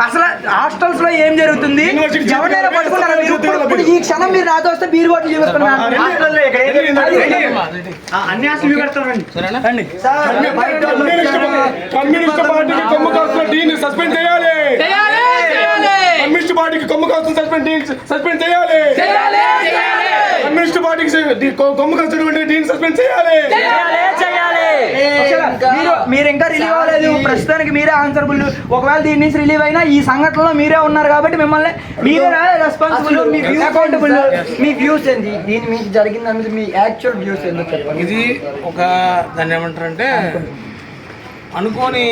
అసలు హాస్టల్స్ లో ఏం జరుగుతుంది? ఎవరైనా పట్టుకున్నారా మీరు? ఇప్పుడు ఈ క్షణం మీరు నాతో వస్తే బీరు బాటిల్ చూపిస్తున్నారు. కమ్యూనిస్ట్ పార్టీకి కొమ్ము కాస్తున్న డీన్ సస్పెండ్ చేయాలి. కమ్యూనిస్ట్ పార్టీకి కొమ్ము కాస్తున్న సస్పెండ్ చేయాలి. కమ్యూనిస్ట్ పార్టీకి కొమ్ము కాస్తున్నటువంటి డీన్ సస్పెండ్ చేయాలి. మీరు ఇంకా రిలీవ్ అవ్వలేదు, ప్రస్తుతానికి మీరే ఆన్సరబుల్. ఒకవేళ దీని నుంచి రిలీవ్ అయినా ఈ సంఘటనలో మీరే ఉన్నారు కాబట్టి మిమ్మల్ని మీరే రెస్పాన్సిబుల్, అకౌంటబుల్. మీ వ్యూస్ ఏంటి దీని మీద జరిగింది? మీ యాక్చువల్ వ్యూస్ ఎందుకు చెప్పండి. ఇది ఒక దాన్ని ఏమంటారంటే అనుకోని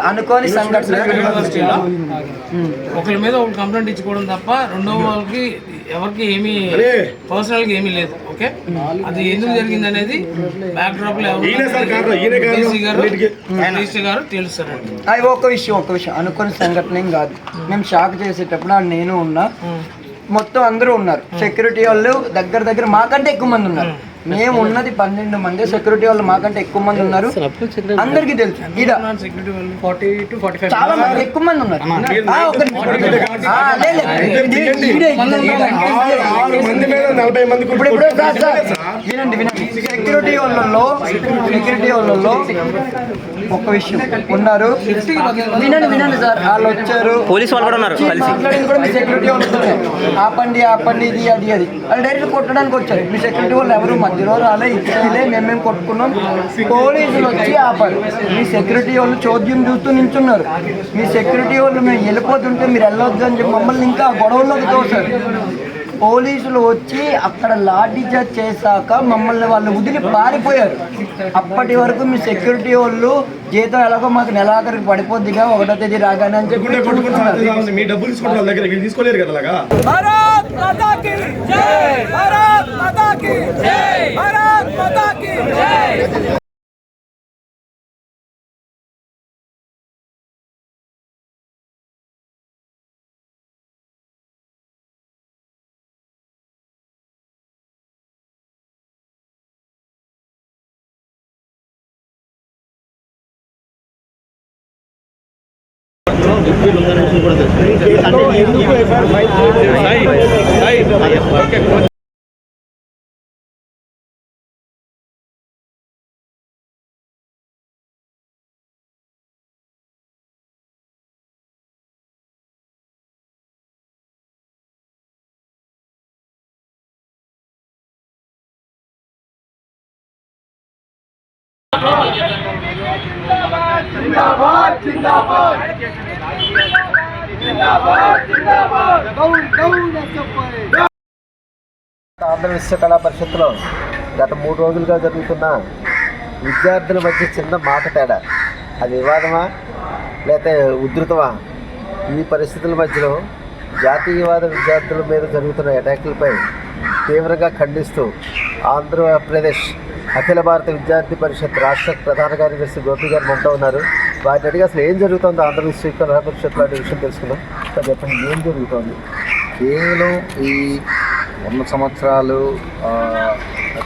అనుకోని సంఘటన. యూనివర్సిటీలో ఒకరి మీద ఒక కంప్లైంట్ ఇచ్చుకోవడం తప్ప రెండో వాళ్ళకి ఎవరికి ఏమీ పర్సనల్ గా ఏమీ లేదు. ఓకే, అది ఎందుకు జరిగింది అనేది బ్యాక్ డ్రాప్ లో గారు తెలుస్తారండి. అది ఒక విషయం అనుకోని సంఘటన ఏం కాదు. మేము షాక్ చేసేటప్పుడు నేను ఉన్నా, మొత్తం అందరూ ఉన్నారు. సెక్యూరిటీ వాళ్ళు దగ్గర మాకంటే ఎక్కువ మంది ఉన్నారు. మేము ఉన్నది 12 మంది, సెక్యూరిటీ వాళ్ళు మాకంటే ఎక్కువ మంది ఉన్నారు. అందరికి తెలుసు చాలా మంది ఎక్కువ మంది ఉన్నారు. వినండి, సెక్యూరిటీ వాళ్ళలో ఒక విషయం ఉన్నారు. వినండి సార్, వాళ్ళు వచ్చారు, పోలీసు వాళ్ళు కూడా ఉన్నారు. మాట్లాడింది కూడా మీ సెక్యూరిటీ వాళ్ళు ఆపండి ఇది అది వాళ్ళు డైరెక్ట్ కొట్టడానికి వచ్చారు. మీ సెక్యూరిటీ వాళ్ళు ఎవరు మధ్యలో రాలే, ఇచ్చేలే, మేము కొట్టుకున్నాం. పోలీసులు వచ్చి ఆపారు. మీ సెక్యూరిటీ వాళ్ళు చోద్యం చూస్తూ నించున్నారు. మీ సెక్యూరిటీ వాళ్ళు మేము వెళ్ళిపోతుంటే మీరు వెళ్ళొద్దు అని చెప్పి మమ్మల్ని ఇంకా గొడవల్లోకి తోసారు. పోలీసులు వచ్చి అక్కడ లాఠీ చార్జ్ చేశాక మమ్మల్ని వాళ్ళు వదిలి పారిపోయారు. అప్పటి వరకు మీ సెక్యూరిటీ వాళ్ళు జీతం ఎలాగో మాకు నెలాఖరికి పడిపోద్దిగా 1వ తేదీ రాగానే అని చెప్పి ఆంధ్ర విశ్వ కళా పరిషత్తులో గత 3 రోజులుగా జరుగుతున్న విద్యార్థుల మధ్య చిన్న మాట తేడా, అది వివాదమా లేకపోతే ఉధృతమా? ఈ పరిస్థితుల మధ్యలో జాతీయవాద విద్యార్థుల మీద జరుగుతున్న అటాకులపై తీవ్రంగా ఖండిస్తూ ఆంధ్రప్రదేశ్ అఖిల భారత విద్యార్థి పరిషత్ రాష్ట్ర ప్రధాన కార్యదర్శి గోపి గారు మనతో ఉన్నారు. వాటిని అడిగి అసలు ఏం జరుగుతుందో ఆంధ్ర విశ్వ కళా పరిషత్ లాంటి విషయం తెలుసుకుందాం. చెప్పండి, ఏం జరుగుతుంది? కేవలం ఈ 100 సంవత్సరాలు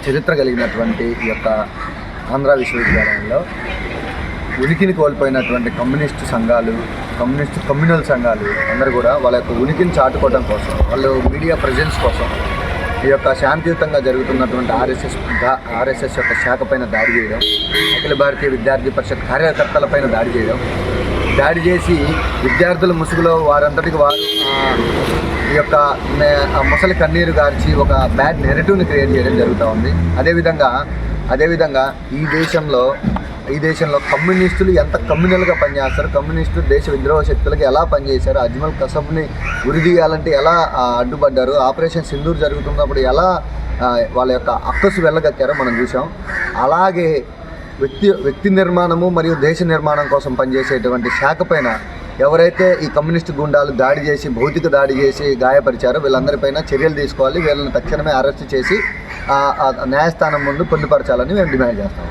చరిత్ర కలిగినటువంటి ఈ యొక్క ఆంధ్ర విశ్వవిద్యాలయంలో ఉనికిని కోల్పోయినటువంటి కమ్యూనిస్టు సంఘాలు, కమ్యూనల్ సంఘాలు అందరూ కూడా వాళ్ళ యొక్క ఉనికిని చాటుకోవడం కోసం, వాళ్ళు మీడియా ప్రజెన్స్ కోసం ఈ యొక్క శాంతియుతంగా జరుగుతున్నటువంటి ఆర్ఎస్ఎస్ యొక్క శాఖ పైన దాడి చేయడం, అఖిల భారతీయ విద్యార్థి పరిషత్ కార్యకర్తలపైన దాడి చేసి విద్యార్థుల ముసుగులో వారంతటికి వారు ఈ యొక్క ముసలి కన్నీరు గార్చి ఒక బ్యాడ్ నెరేటివ్ని క్రియేట్ చేయడం జరుగుతూ ఉంది. అదేవిధంగా ఈ దేశంలో కమ్యూనిస్టులు ఎంత కమ్యూనల్గా పనిచేస్తారు, కమ్యూనిస్టులు దేశ విద్రోహ శక్తులకు ఎలా పనిచేశారు, అజ్మల్ కసబ్ని ఉరిదీయాలంటే ఎలా అడ్డుపడ్డారు, ఆపరేషన్ సింధూర్ జరుగుతున్నప్పుడు ఎలా వాళ్ళ యొక్క అక్కసు వెళ్ళగక్కారో మనం చూసాం. అలాగే వ్యక్తి నిర్మాణము మరియు దేశ నిర్మాణం కోసం పనిచేసేటువంటి శాఖ పైన ఎవరైతే ఈ కమ్యూనిస్టు గుండాలు దాడి చేసి భౌతిక దాడి చేసి గాయపరిచారో వీళ్ళందరిపైన చర్యలు తీసుకోవాలి. వీళ్ళని తక్షణమే అరెస్ట్ చేసి న్యాయస్థానం ముందు పొందుపరచాలని మేము డిమాండ్ చేస్తాం.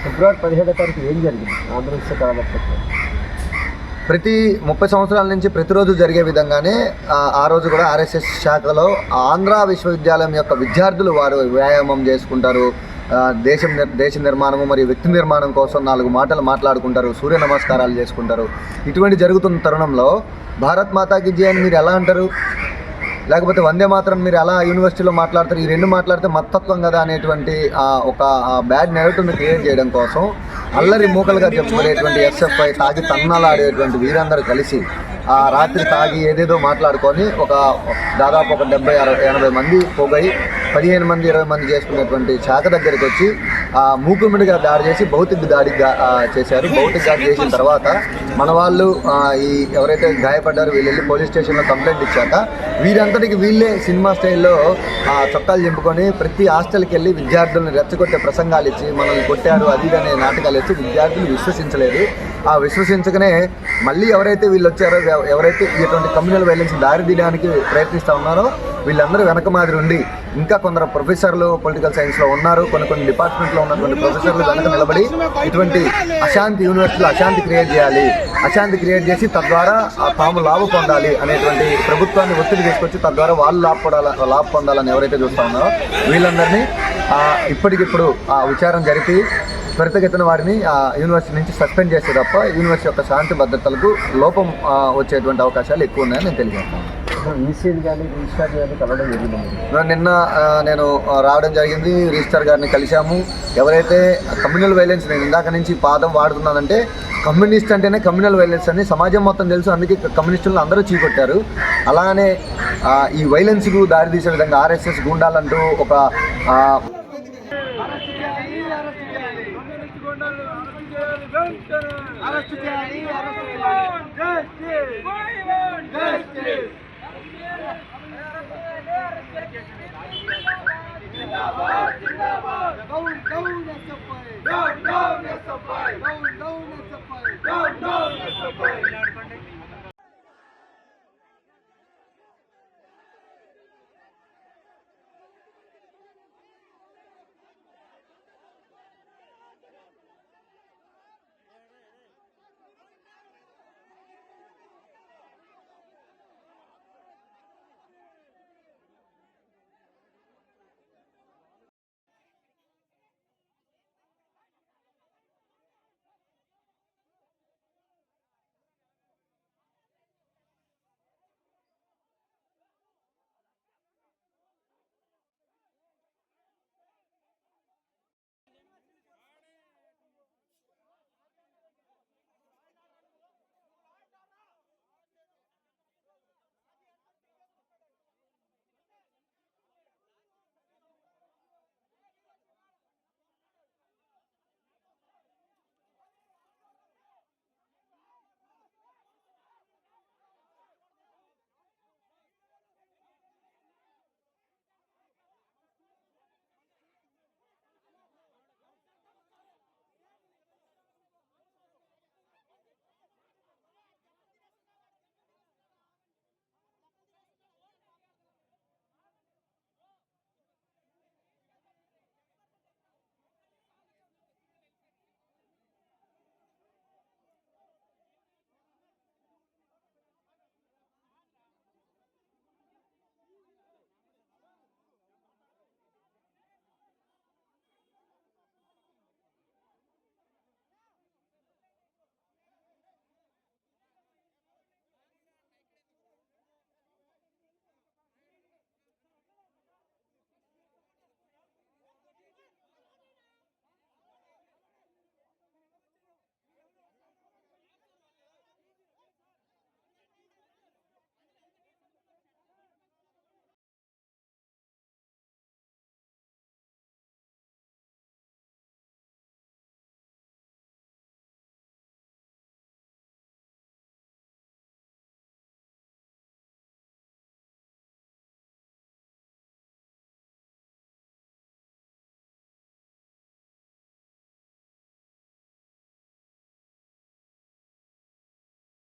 ఫిబ్రవరి 17వ తారీఖు ఏం జరిగింది ఆంధ్ర విశ్వ కళా పరిషత్లో? ప్రతి 30 సంవత్సరాల నుంచి ప్రతిరోజు జరిగే విధంగానే ఆ రోజు కూడా ఆర్ఎస్ఎస్ శాఖలో ఆంధ్ర విశ్వవిద్యాలయం యొక్క విద్యార్థులు వారు వ్యాయామం చేసుకుంటారు, దేశ నిర్మాణము మరియు వ్యక్తి నిర్మాణం కోసం 4 మాటలు మాట్లాడుకుంటారు, సూర్య నమస్కారాలు చేసుకుంటారు. ఇటువంటి జరుగుతున్న తరుణంలో భారత్ మాతాకి జై అని మీరు ఎలా అంటారు, లేకపోతే వందే మాత్రం మీరు ఎలా యూనివర్సిటీలో మాట్లాడతారు? ఈ 2 మాట్లాడితే మతత్వం కదా అనేటువంటి ఒక బ్యాడ్ నెరేటివ్ని క్రియేట్ చేయడం కోసం అల్లరి మూకలుగా చెప్పుకునేటువంటి ఎస్ఎఫ్ఐ తాగి తన్నాలాడేటువంటి వీరందరూ కలిసి ఆ రాత్రి తాగి ఏదేదో మాట్లాడుకొని దాదాపు ఒక 70-80 మంది పోగై 15 మంది 20 మంది చేసుకునేటువంటి శాఖ దగ్గరికి వచ్చి మూకుమ్మడిగా దాడి చేసి భౌతిక దాడి చేశారు. భౌతిక దాడి చేసిన తర్వాత మన వాళ్ళు ఎవరైతే గాయపడ్డారో వీళ్ళు వెళ్ళి పోలీస్ స్టేషన్లో కంప్లైంట్ ఇచ్చాక వీరంతటికి వీళ్ళే సినిమా స్టైల్లో చొక్కాలు చింపుకొని ప్రతి హాస్టల్కి వెళ్ళి విద్యార్థులను రెచ్చగొట్టే ప్రసంగాలు ఇచ్చి మనల్ని కొట్టారు అది అనే నాటకాలు ఇచ్చి విద్యార్థులు విశ్వసించలేదు. విశ్వసించకనే మళ్ళీ ఎవరైతే వీళ్ళు వచ్చారో, ఎవరైతే ఇటువంటి కమ్యూనల్ వైలెన్స్ దారి తీయడానికి ప్రయత్నిస్తూ ఉన్నారో వీళ్ళందరూ వెనక మాదిరి ఉండి ఇంకా కొందరు ప్రొఫెసర్లు పొలిటికల్ సైన్స్లో ఉన్నారు, కొన్ని డిపార్ట్మెంట్లో ఉన్నటువంటి ప్రొఫెసర్లు వెనక నిలబడి ఇటువంటి యూనివర్సిటీలో అశాంతి క్రియేట్ చేయాలి, అశాంతి క్రియేట్ చేసి తద్వారా తాము లాభ పొందాలి అనేటువంటి ప్రభుత్వాన్ని ఒత్తిడి తీసుకొచ్చి తద్వారా వాళ్ళు లాభ పొందాలని ఎవరైతే చూస్తూ ఉన్నారో వీళ్ళందరినీ ఇప్పటికిప్పుడు విచారం జరిపి త్వరితగతిన వారిని యూనివర్సిటీ నుంచి సస్పెండ్ చేస్తే తప్ప యూనివర్సిటీ యొక్క శాంతి భద్రతలకు లోపం వచ్చేటువంటి అవకాశాలు ఎక్కువ ఉన్నాయని నేను తెలియజేస్తాను. నిన్న నేను రావడం జరిగింది, రిజిస్ట్రార్ గారిని కలిశాము. ఎవరైతే కమ్యూనల్ వైలెన్స్, నేను ఇందాక నుంచి పాదం వాడుతున్నానంటే కమ్యూనిస్ట్ అంటేనే కమ్యూనల్ వైలెన్స్ అని సమాజం మొత్తం తెలుసు, అందుకే కమ్యూనిస్టులను అందరూ చీకొట్టారు. అలానే ఈ వైలెన్స్కు దారితీసే విధంగా ఆర్ఎస్ఎస్ గూండాలంటూ ఒక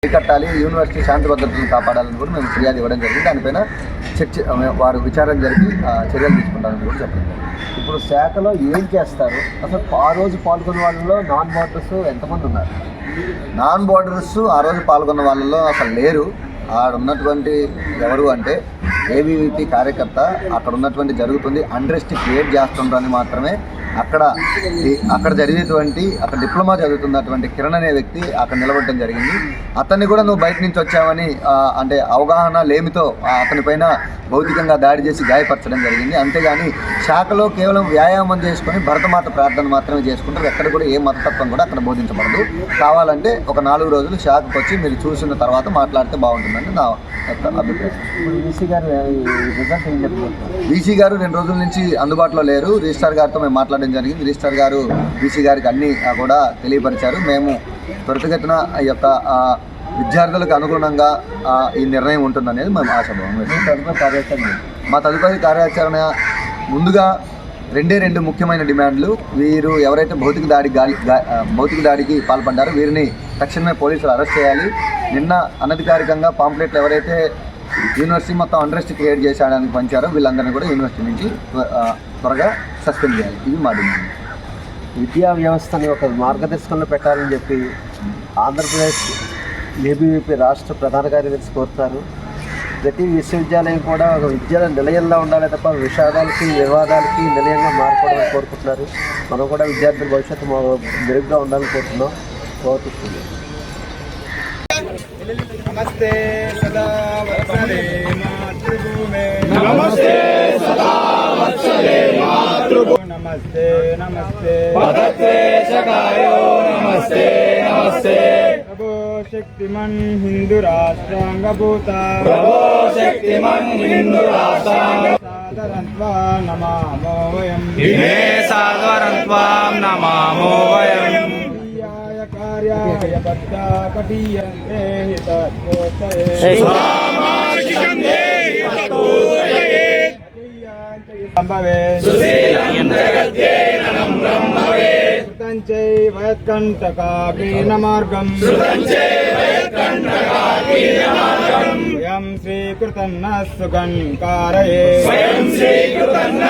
కట్టాలి, యూనివర్సిటీ శాంతి భద్రతలను కాపాడాలని కూడా మేము ఫిర్యాదు ఇవ్వడం జరిగింది. దానిపైన వారు విచారణ జరిపి చర్యలు తీసుకుంటారని కూడా చెప్పారు. ఇప్పుడు శాఖలో ఏం చేస్తారు? అసలు ఆ రోజు పాల్గొన్న వాళ్ళలో నాన్ వాటర్స్ ఎంతమంది ఉన్నారు? నాన్ బోర్డర్స్ ఆ రోజు పాల్గొన్న వాళ్ళలో అసలు లేరు. ఆడ ఉన్నటువంటి ఎవరు అంటే ఏబీవీపీ కార్యకర్త అక్కడ ఉన్నటువంటి జరుగుతుంది అన్రెస్ట్ క్రియేట్ చేస్తుండ్రని మాత్రమే అక్కడ జరిగేటువంటి అక్కడ డిప్లొమా చదువుతున్నటువంటి కిరణ్ అనే వ్యక్తి అక్కడ నిలబడటం జరిగింది. అతన్ని కూడా నువ్వు బయట నుంచి వచ్చావని అంటే అవగాహన లేమితో అతని పైన భౌతికంగా దాడి చేసి గాయపరచడం జరిగింది. అంతేగాని శాఖలో కేవలం వ్యాయామం చేసుకొని భరతమాత ప్రార్థన మాత్రమే చేసుకుంటారు. ఎక్కడ కూడా ఏ మతతత్వం కూడా అక్కడ బోధించబడదు. కావాలంటే ఒక 4 రోజులు శాఖకు వచ్చి మీరు చూసిన తర్వాత మాట్లాడితే బాగుంటుందని నా అభిప్రాయం. వీసీ గారు 2 రోజుల నుంచి అందుబాటులో లేరు. రిజిస్ట్రార్ గారితో మేము మాట్లాడడం జరిగింది. రిజిస్ట్రార్ గారు వీసీ గారికి అన్నీ కూడా తెలియపరిచారు. మేము త్వరితగతిన ఈ యొక్క విద్యార్థులకు అనుగుణంగా ఈ నిర్ణయం ఉంటుందనేది మేము ఆశాభావం. మా తదుపరి కార్యాచరణ ముందుగా 2 ముఖ్యమైన డిమాండ్లు. వీరు ఎవరైతే భౌతిక దాడికి పాల్పడ్డారో వీరిని తక్షణమే పోలీసులు అరెస్ట్ చేయాలి. నిన్న అనధికారికంగా పాంప్లెట్లు ఎవరైతే యూనివర్సిటీ మొత్తం అన్రెస్ట్ క్రియేట్ చేసేయడానికి పంచారో వీళ్ళందరినీ కూడా యూనివర్సిటీ నుంచి త్వరగా సస్పెండ్ చేయాలి. ఇది మా డిమాండ్. విద్యా వ్యవస్థని ఒక మార్గదర్శకంలో పెట్టాలని చెప్పి ఆంధ్రప్రదేశ్ ఏబీవీపీ రాష్ట్ర ప్రధాన కార్యదర్శి కోరుతారు. ప్రతి విశ్వవిద్యాలయం కూడా ఒక విద్యా నిలయంలో ఉండాలి తప్ప విషాదాలకి వివాదాలకి నిలయంగా మారిపోవాలని కోరుకుంటున్నారు. మనం కూడా విద్యార్థుల భవిష్యత్తు మెరుగ్గా ఉండాలని కోరుతున్నాం. నమస్తే సదా వత్సలే మాతృభూమే నమస్తే సదా వత్సలే మాతృభూమే నమస్తే నమస్తే పదతే సకాయో నమస్తే నమస్తే ప్రభో శక్తిమన్ హిందూ రాష్ట్రాంగభూత ప్రభో శక్తిమన్ హిందూ రాష్ట్రాంగ సాదరంత్వా నమామో వయం ఇమే సాదరంత్వాం నమామో వయం కార్యాయ బద్ధ కటీయంతే హితోత్సయే స్వామాజికందే హితోత్సయే సంభవే సుశీలం జగద్యేన నమ్రం భవేత్ సుతంచై వయత్కంటకాకీన మార్గం సుతంచే వయత్కంటకాకీన మార్గం స్వయం శ్రీకృతన్న సుగన్ కారయే స్వయం శ్రీకృతన్న